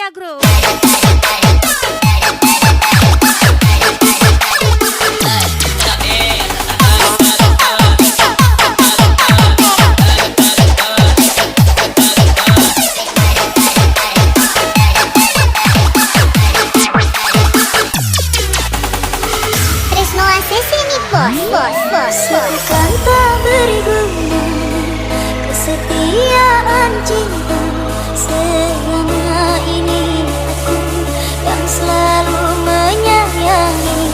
Jaya Group. Seakan tak berguna kesetiaan cinta selama ini, aku yang selalu menyayangi.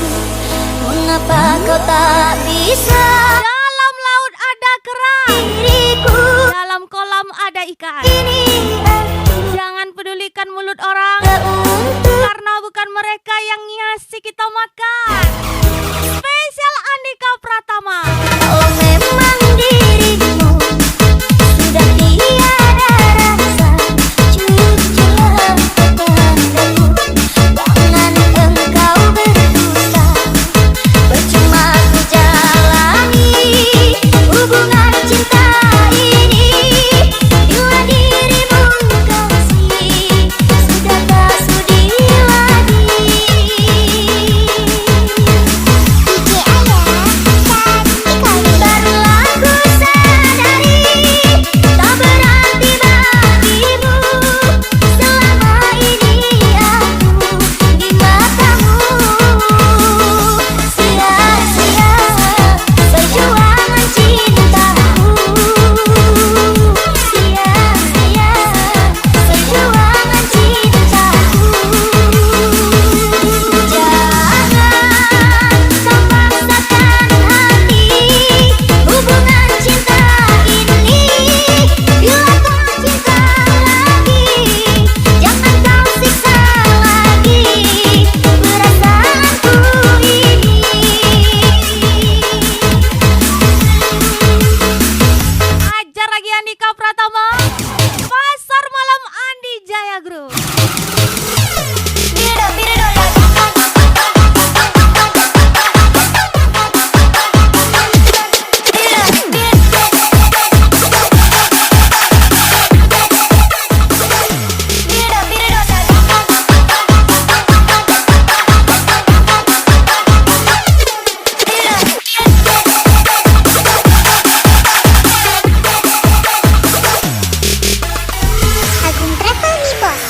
Mengapa kau tak bisa? Dalam laut ada kerang, Diriku dalam kolam ada ikan. ini Jangan pedulikan mulut orang, untuk karena bukan mereka yang ngasih kita makan. Spesial Andika Pratama. oh memang dirimu sudah tiada rasa. Jujurlah padaku, jangan engkau berdusta. Percuma ku jalani hubungan cinta ini bila dirimu kasih sudah tak sudi lagi. Barulah ku sadari tak berarti bagimu selama ini aku di matamu. Sia-sia perjuangan cintaku, sia-sia perjuangan cintaku. Jangan kau paksakan hati hubungan cinta ini. Bila kau cinta lagi, jangan kau siksa lagi perasaanku ini. Ajar lagi Andika Pratama. Pasar Malam Andi Jaya Group. Agung Travel nih bos.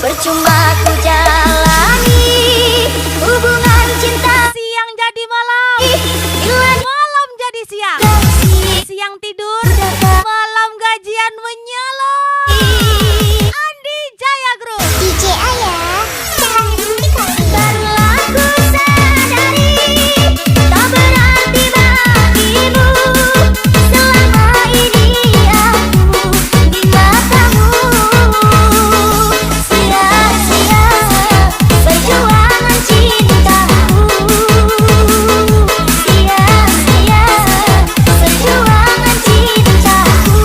Percuma ku jalani hubungan cinta Siang jadi malam, bila malam jadi siang. kasih Siang tidur, malam gajian menyala. Andi Jaya Group. DJ Ayah. Barulah ku sadari tak berarti bagimu selama ini aku di matamu. Sia-sia perjuangan cintaku, sia-sia perjuangan cintaku.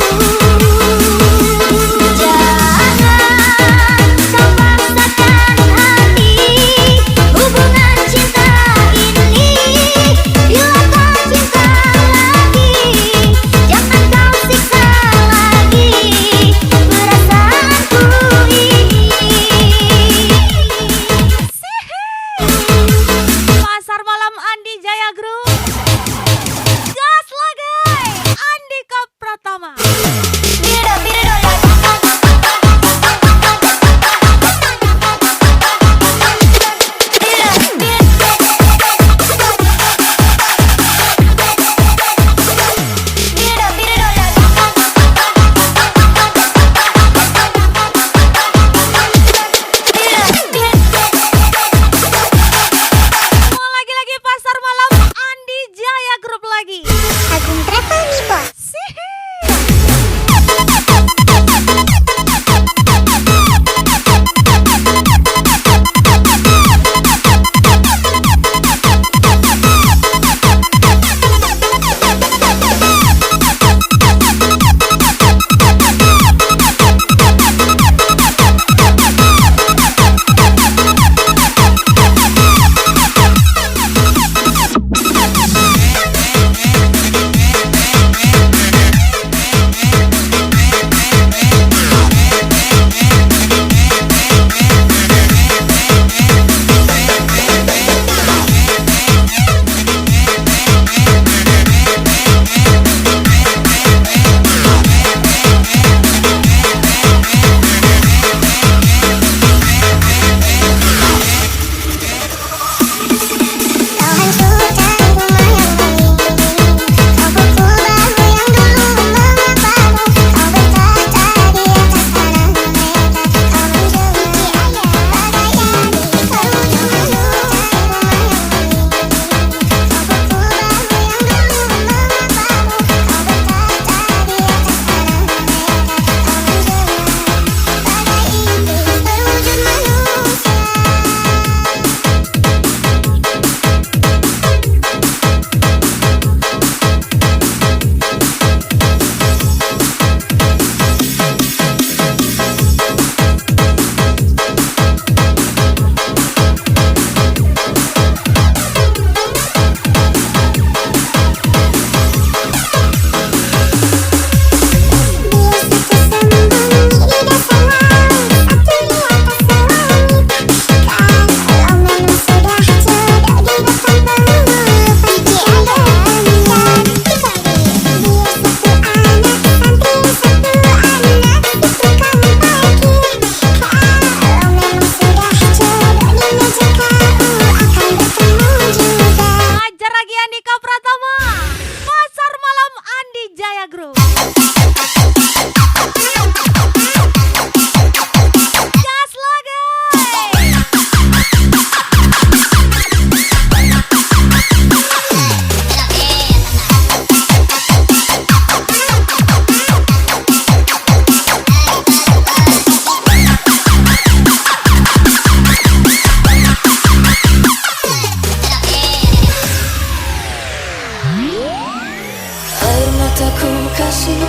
cinta ku kasih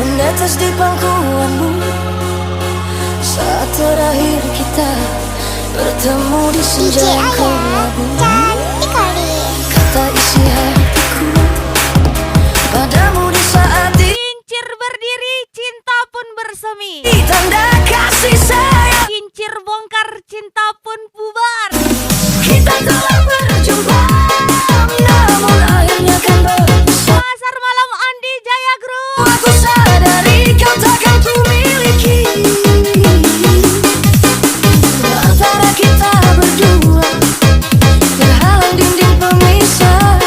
menetes di pangkuanmu saat terakhir kita bertemu di senja yang kelabu. Kata isi hatiku padamu di saat Kincir berdiri, cinta pun bersemi. tanda kasih sayang. Kincir bongkar, cinta pun bubar. Kita telah berjumpa, namun akhirnya kan berpisah. Pasar Malam Andi Jaya Group. Aku sadari kau takkan ku miliki. Antara kita berdua terhalang dinding pemisah.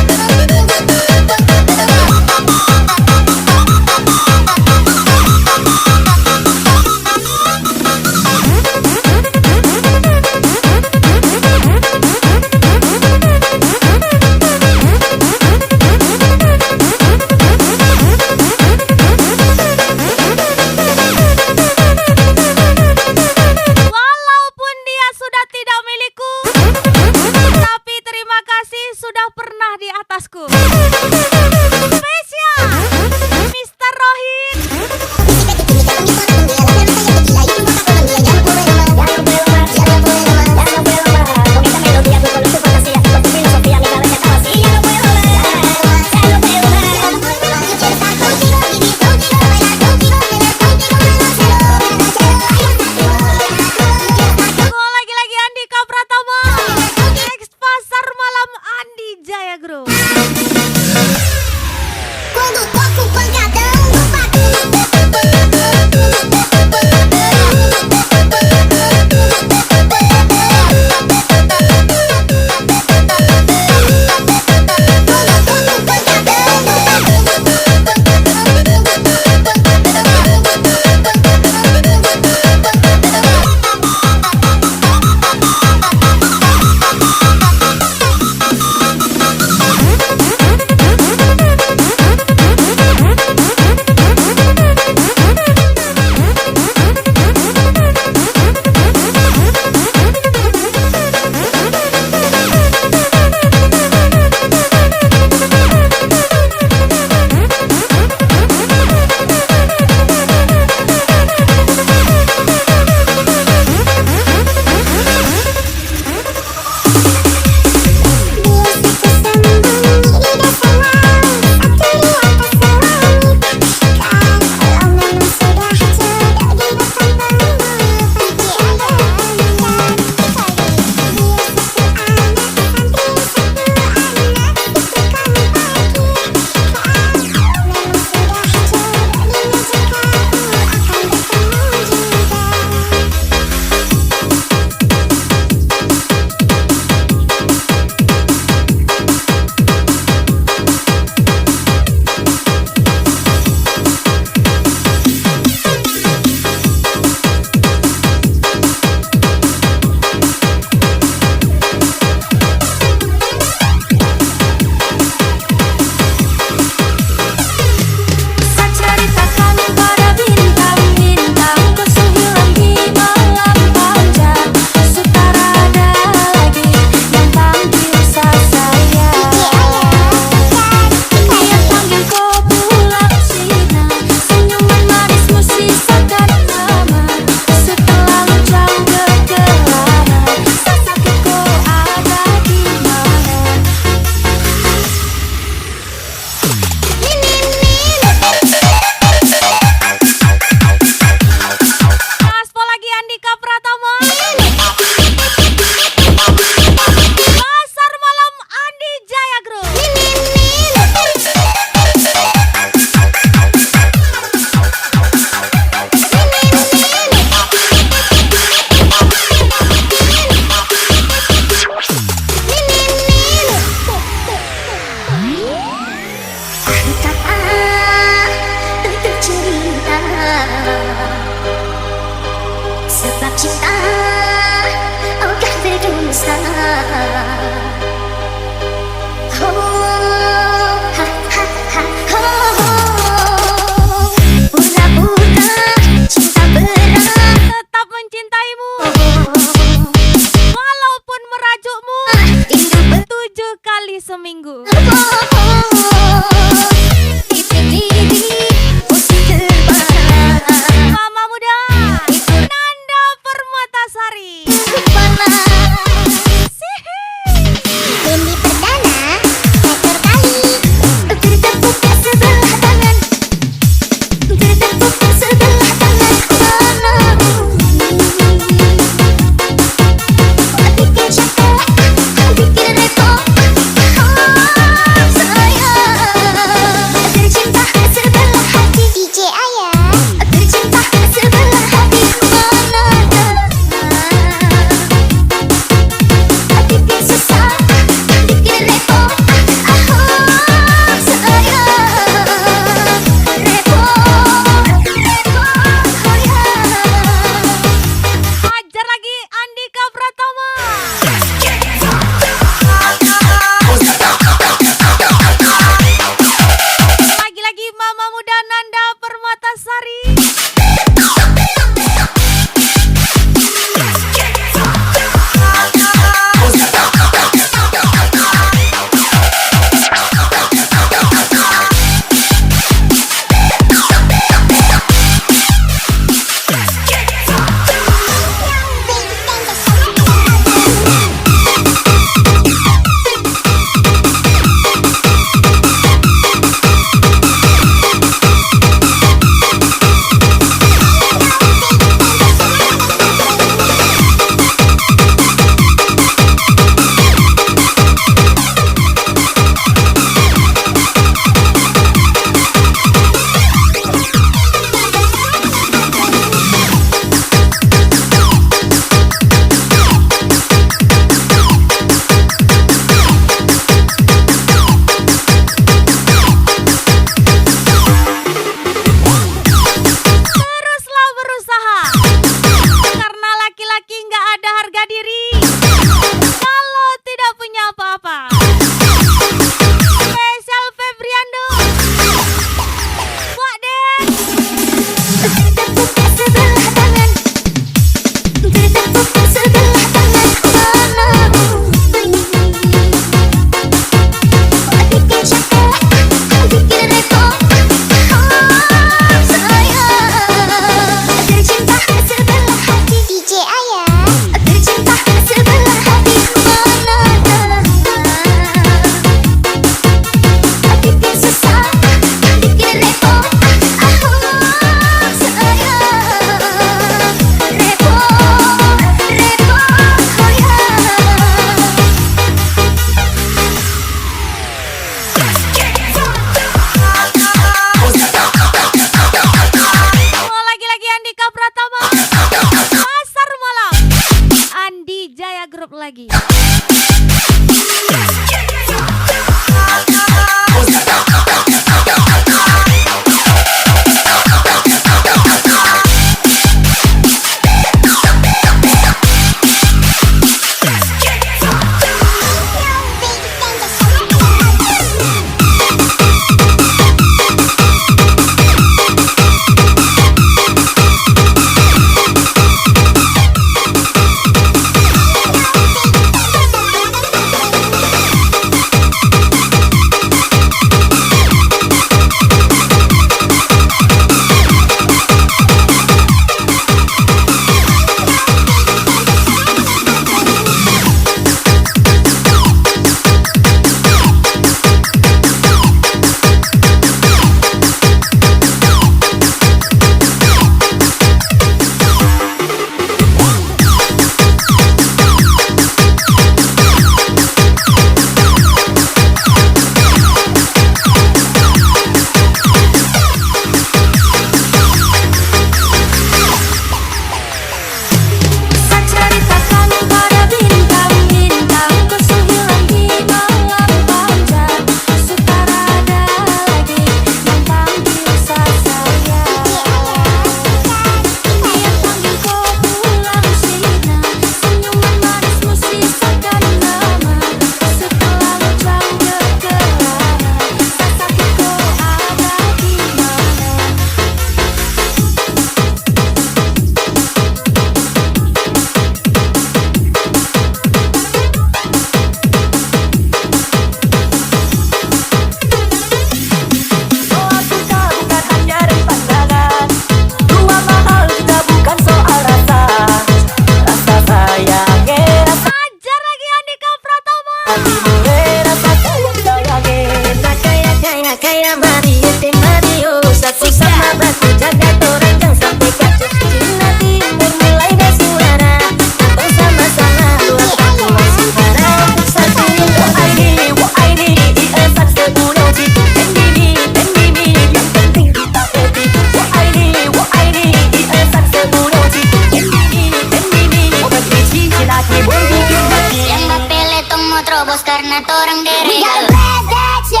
lejos karena torang We derega. gotta blast that shit.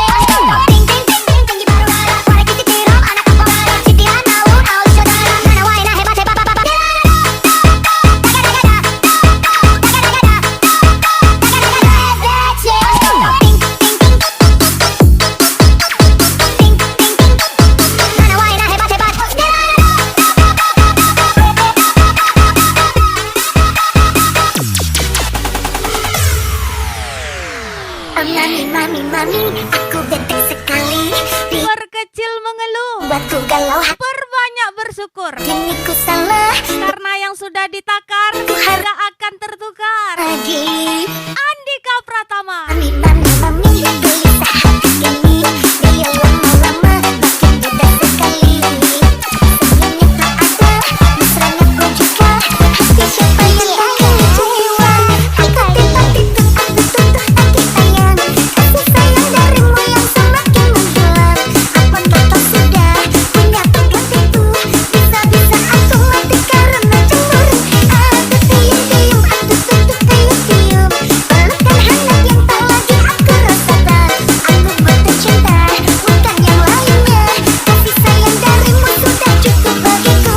Ting ting ting ting tinggi baru rara. Suara kita tiram anak kepala. Sitiran alun alun saudara. Nana waina hebat hebat hebat hebat. Mami, mami, aku benteng sekali. Berkecil mengeluh, Buatku galau hati berbanyak bersyukur. ini ku salah Karena yang sudah ditakar tidak akan tertukar. lagi. Andika Pratama. Mami, mami, mami, gelisah hati ini. Dia lama-lama makin beda sekali. Sebelumnya tak ada, mesranya pun juga. Hati siapa yang akan jiwa? Aku tiba-tiba aku tutup hati sayang. Kasih sayang darimu yang semakin menghilang. Apakah kau sudah punya penggantiku? Bisa-bisa aku mati karena cemburu. Aku tiup-tiup, aku tutup tiup-tiup. Pelukan hangat yang tak lagi aku rasakan. Aku butuh cinta, bukan yang lainnya. Kasih sayang darimu sudah cukup bagiku.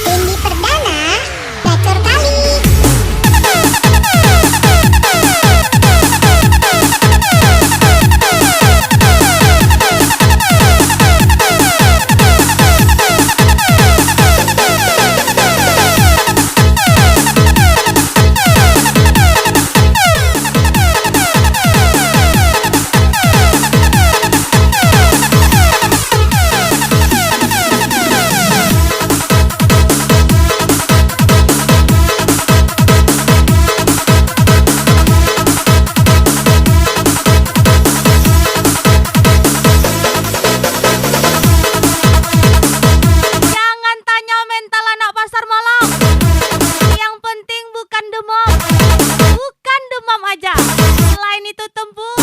Ini perdana, gacor kali. Jangan tanya mental anak pasar malam. Yang penting bukan demam. Bukan demam aja. Selain itu tempur.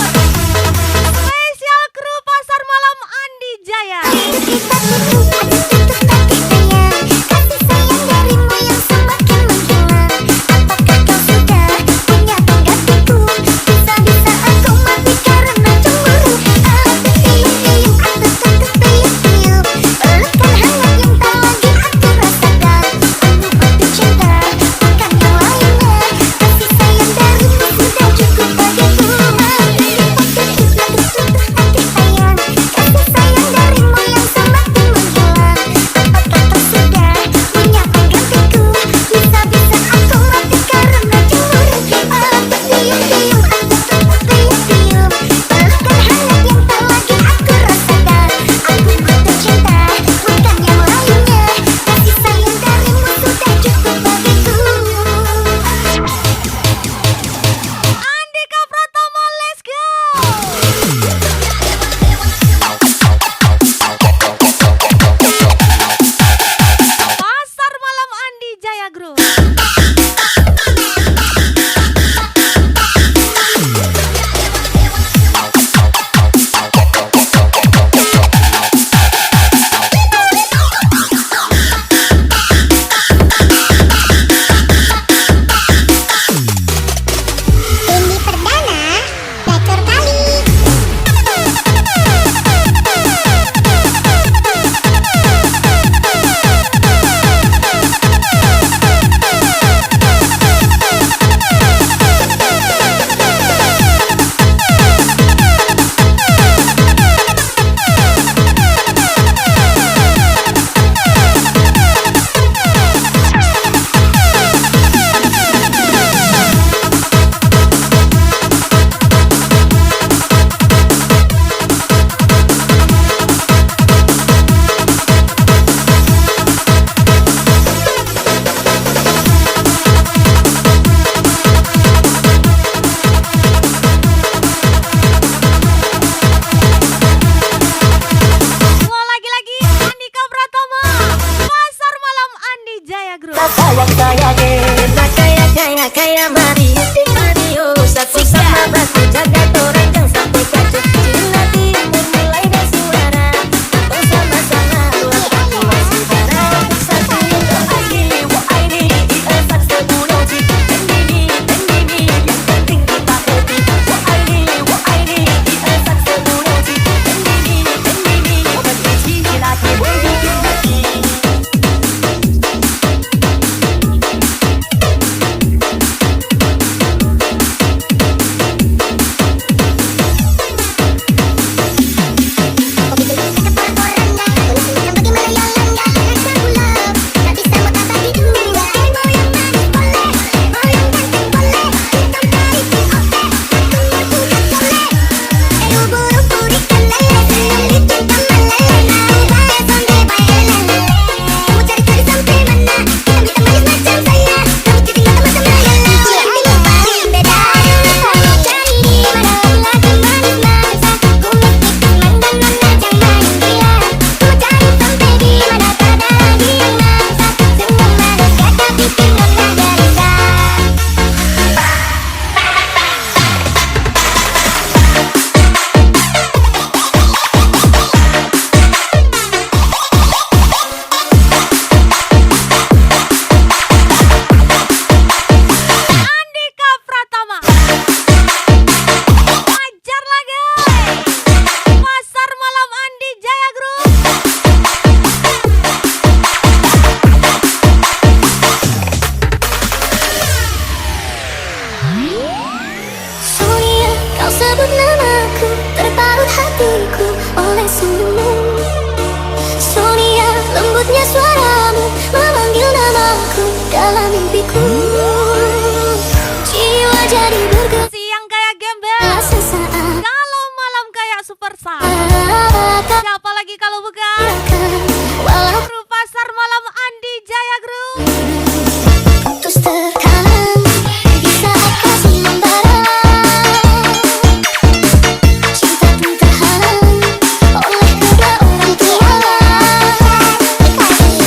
Spesial kru pasar malam Andi Jaya. Kita tutup, aku tutup hati sayang. Kasih sayang darimu yang semakin menghilang. Apakah kau sudah punya penggantiku? Bisa-bisa aku mati karena cemburu. Aku tiup-tiup, aku tutup tiup-tiup. Pelukan hangat yang tak lagi aku rasakan. Aku butuh cinta, bukan yang lainnya. Kasih sayang darimu sudah cukup bagiku. Aku tutup hati sayang. Kasih sayang darimu yang semakin aku. Sonia, lembutnya suaramu memanggil namaku dalam mimpiku. Jiwa jadi bergerak Siang kayak gembel, sesaat. kalau malam kayak super star. Tak Siapa lagi kalau bukan walau Kru Pasar Malam Andi Jaya Group. putus terhalang di saat kasih membara. Cinta pun terhalang oleh kedua orang tua.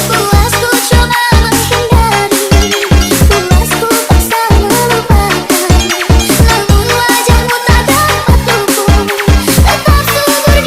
Puasku coba menghindari, puasku paksa melupakan. Namun wajahmu tak dapat luput, tetap subur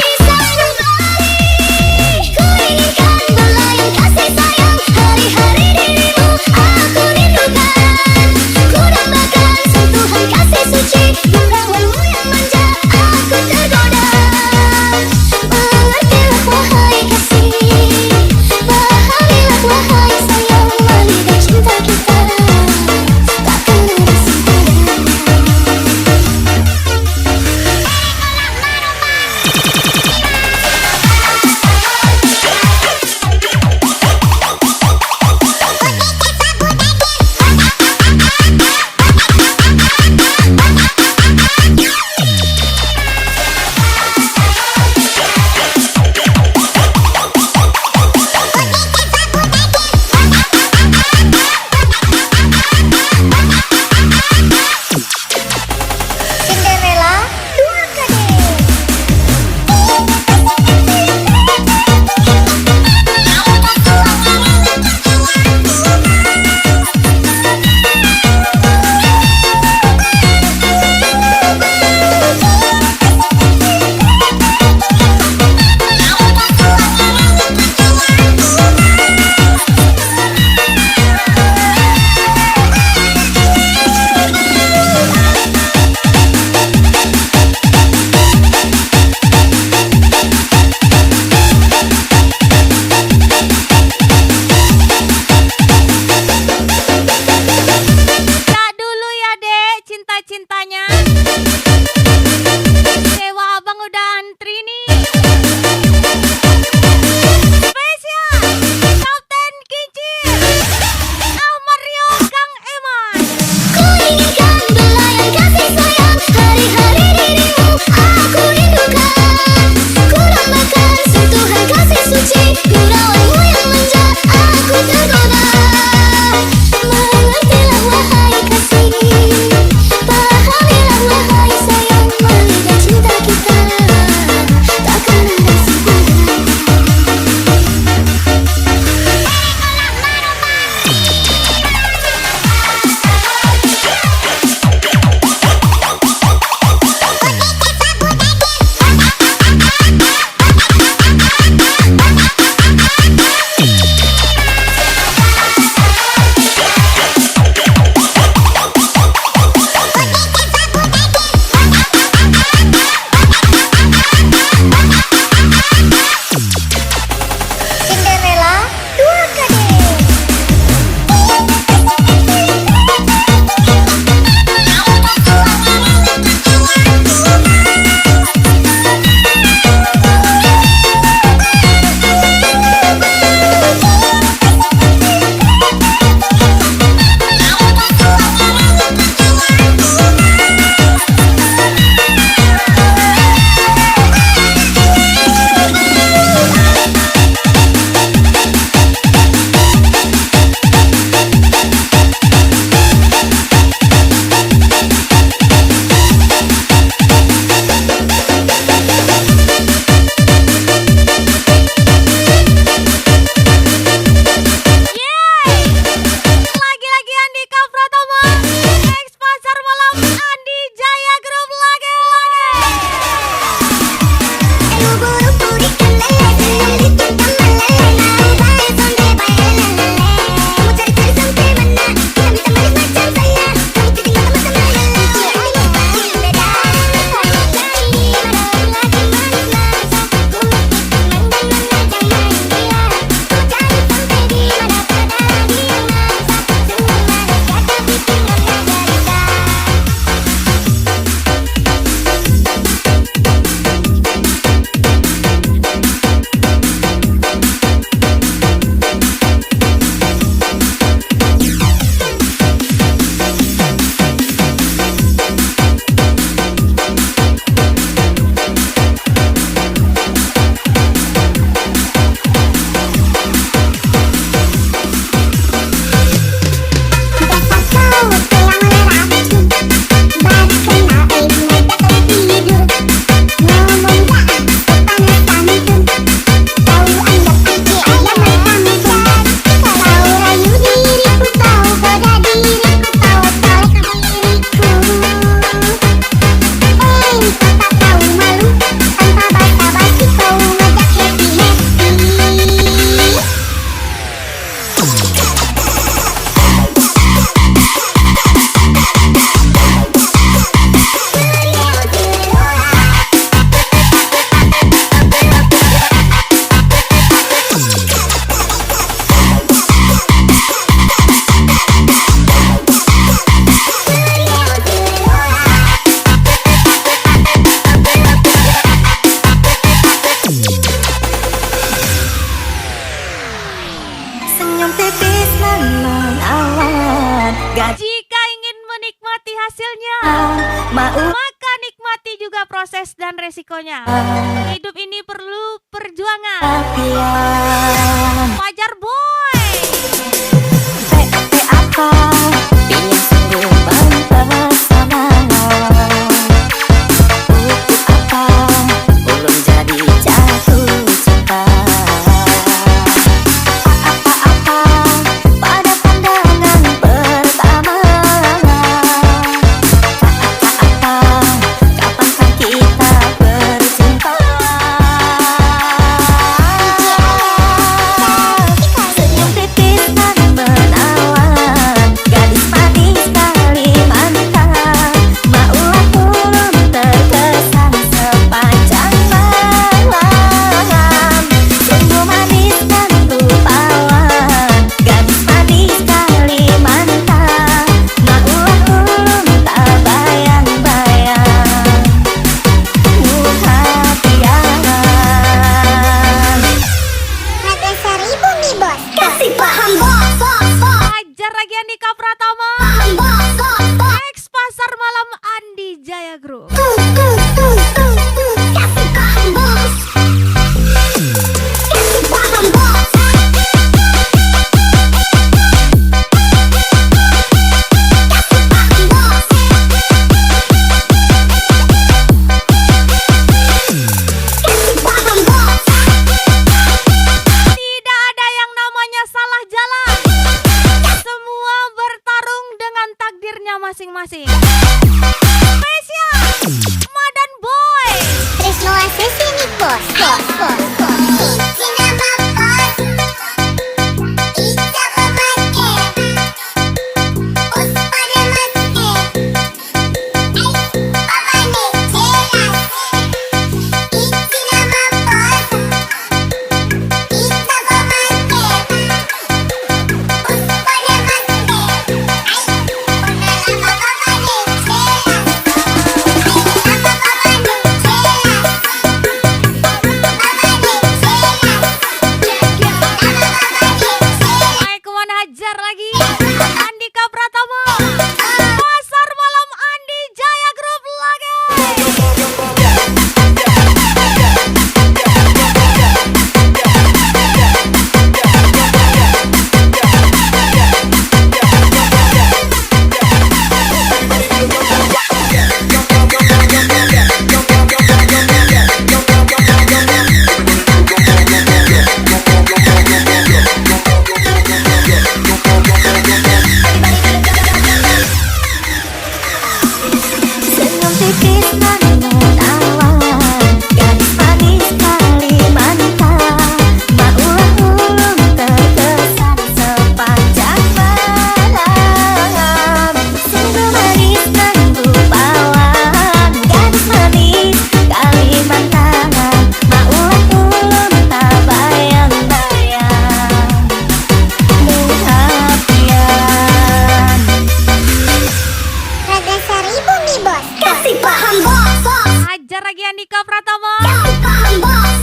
Jika ingin menikmati hasilnya, maka nikmati juga proses dan resikonya. Hidup ini perlu perjuangan. Fajar Boy. Pilih sungguh bersama. Untuk apa belum jadi jatuh cinta. Apa-apa pada pandangan pertama. Apa-apa kapankah kita berjumpa. Senyum tipis dan menawan. Gadis manis Kalimantan. Maulah turun terkesan sepanjang malam. Sungguh manis dan rupawan. Gadis manis Kalimantan. Maulah turun tak bayang-bayang. Harga 1000 nih bos. Kasih paham bos. Fajar lagi Andika Pratama. Paham bos. Ex Pasar Malam Andi Jaya Group. Kasih paham bos. Kasih paham bos. Tidak ada yang namanya salah jalan. Semua bertarung dengan takdirnya masing-masing. Spesial Madan Boy. Tresno Asesi nih bos. Naik kemana hajar lagi. Andika Pratama. Pasar Malam Andi Jaya Group lagi. Senyum tipis dan menawan. Gadis manis Kalimantan. Maulah turun terkesan sepanjang malam. Sungguh manis dan rupawan. Gadis manis Kalimantan. Maulah turun tak bayang-bayang. Harga 1000 nih bos. Kasih paham bos. Hajar lagi Andika Pratama. Kasih paham bos.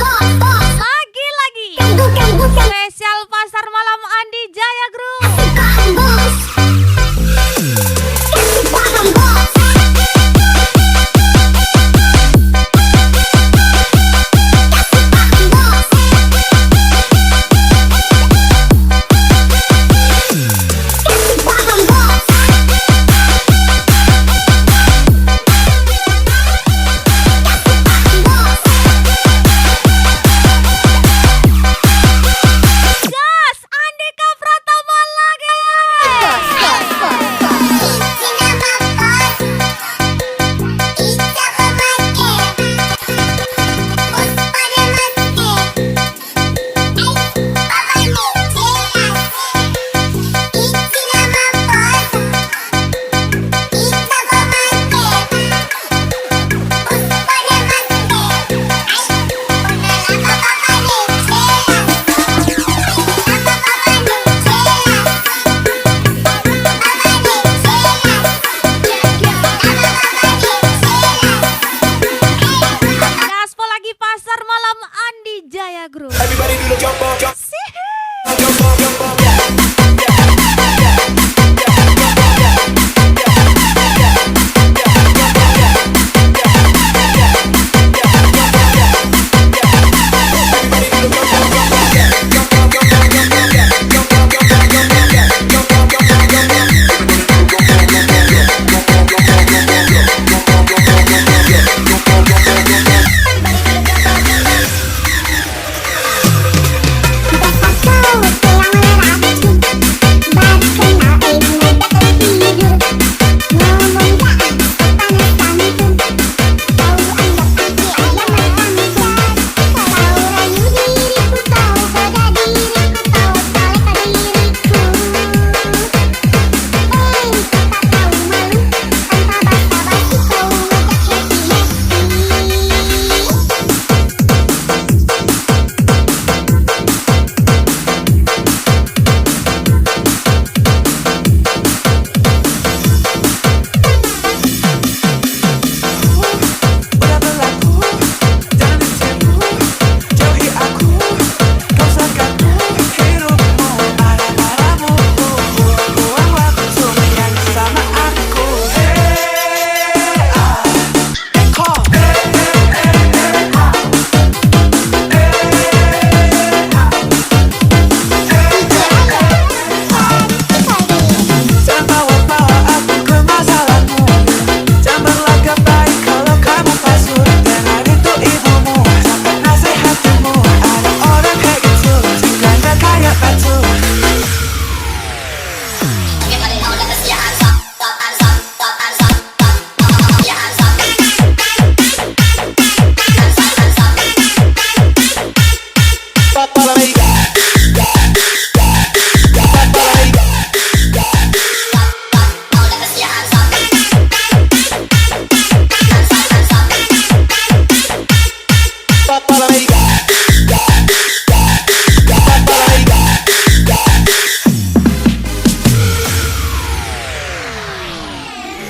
Lagi-lagi. Bukan. Spesial Pasar Malam Andi Jaya Group. Kasih paham bos. Kasih paham bos. Kasih paham bos. Gas Andika Pratama lagi. Gaspol lagi Pasar Malam Andi Jaya Group. Everybody do the jump up, jump, Sih. jump up, jump up, yeah.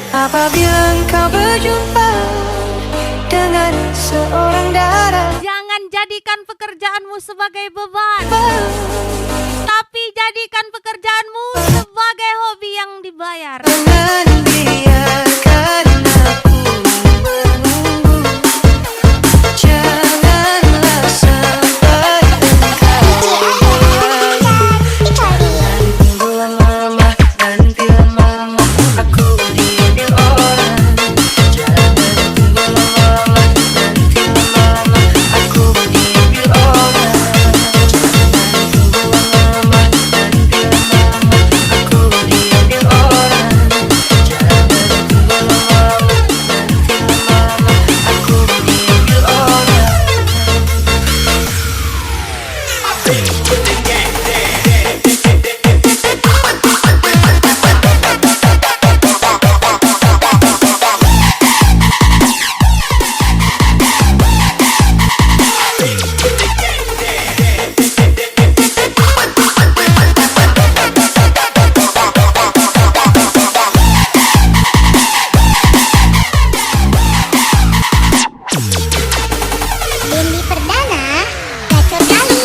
Apabila engkau berjumpa dengan seorang darah, Jangan jadikan pekerjaanmu sebagai beban, tapi jadikan pekerjaanmu sebagai hobi yang dibayar. jangan biarkan aku menunggu. Janganlah sampai engkau nanti lama-lama, nanti lama-lama aku diambil orang. Jangan tunggu lama-lama, nanti lama-lama aku diambil orang. Tunggu lama-lama, nanti lama-lama aku diambil orang. Jangan tunggu lama-lama, nanti lama-lama aku diambil orang. Dendi Perdana, gacor kali.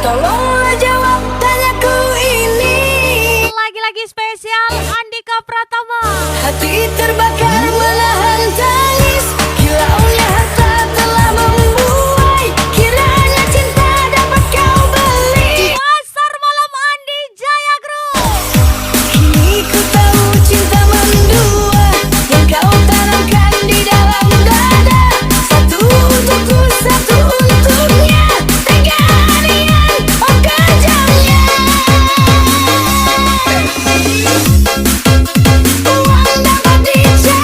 Tolonglah jawab tanyaku ini. Lagi-lagi spesial Andika Pratama. Hati terbakar menahan tangis, kilaunya harta telah membuai. Kiranya cinta dapat kau beli. Pasar Malam Andi Jaya Group. Kini ku tahu cinta mendua yang kau tanamkan di dalam dada. Satu untukku, satu untuknya. Tega niat, oh kejamnya. Uang dapat dicari.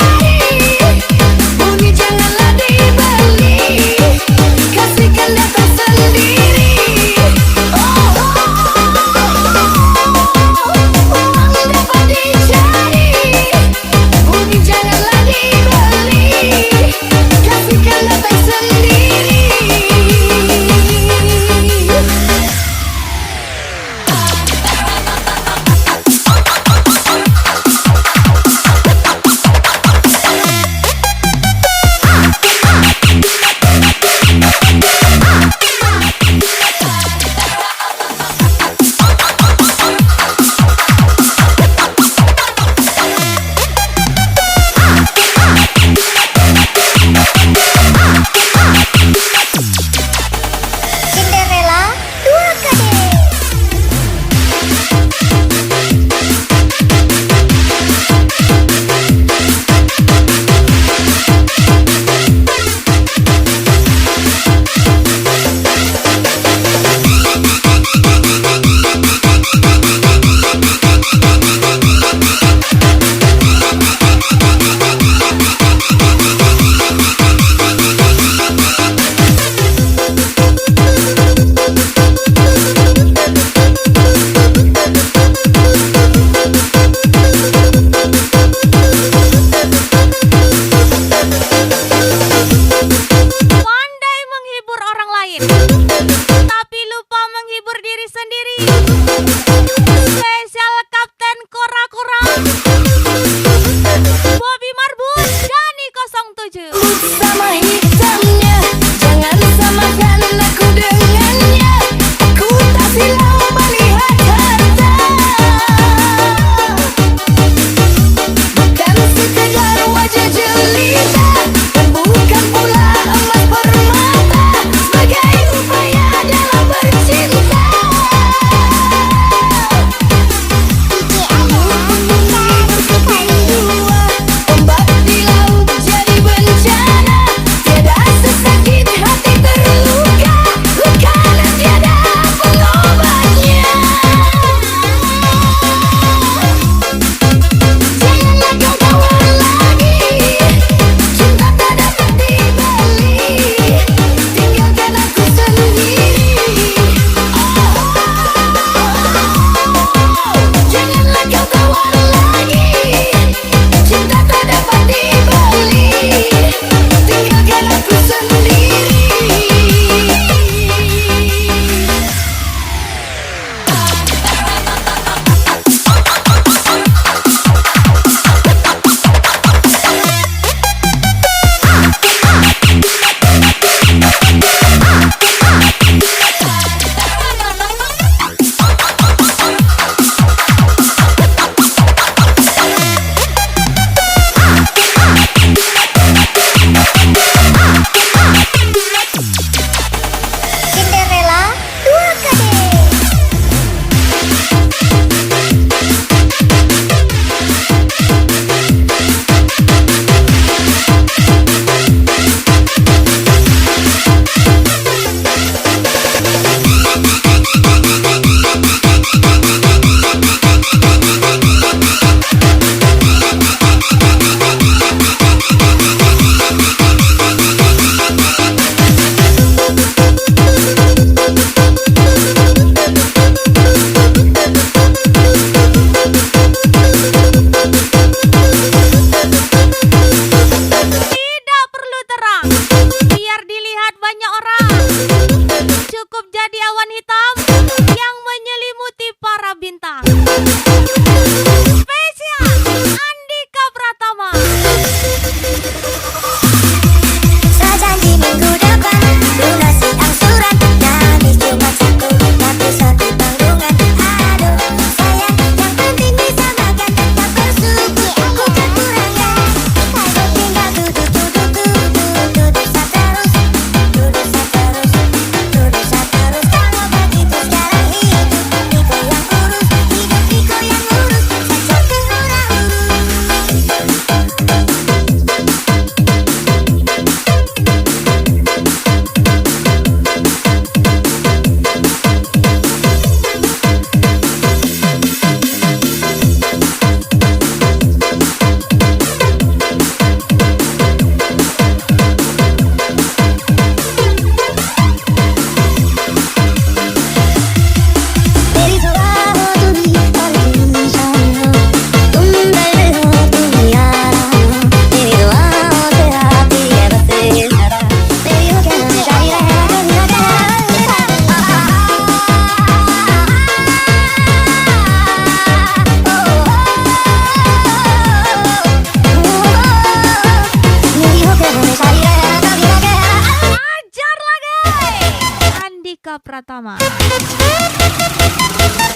Dika Pratama.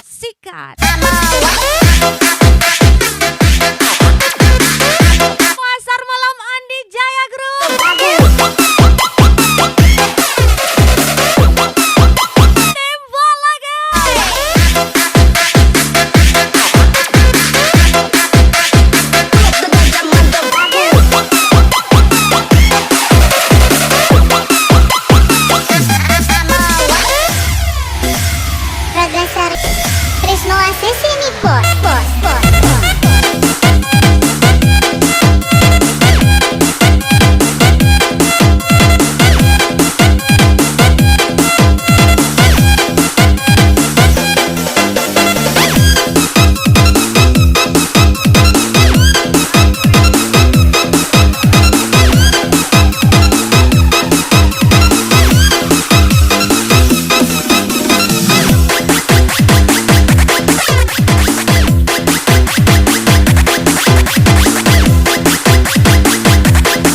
Sikat. Pasar Malam Andi Jaya Group. Tembak lagi. Raga Sari Trisno Asesi nih bos.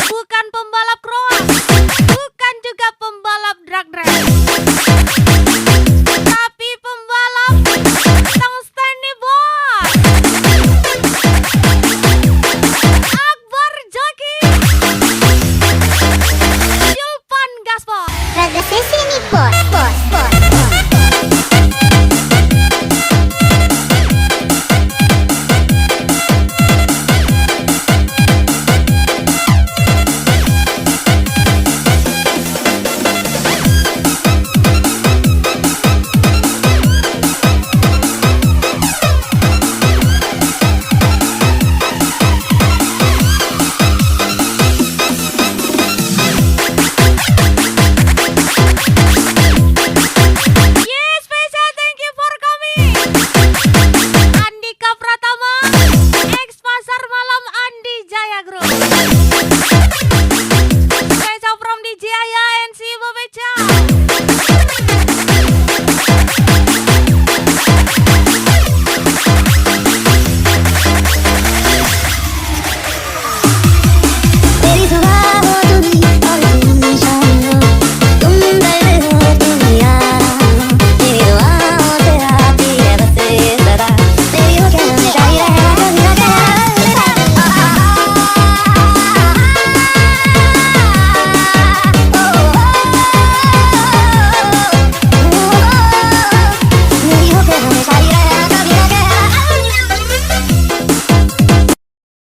Bukan pembalap cross, bukan juga pembalap drag race, tapi pembalap tungsten nih bos. Akbar Joki, Julpan Gaspol. Raga Sesi nih bos.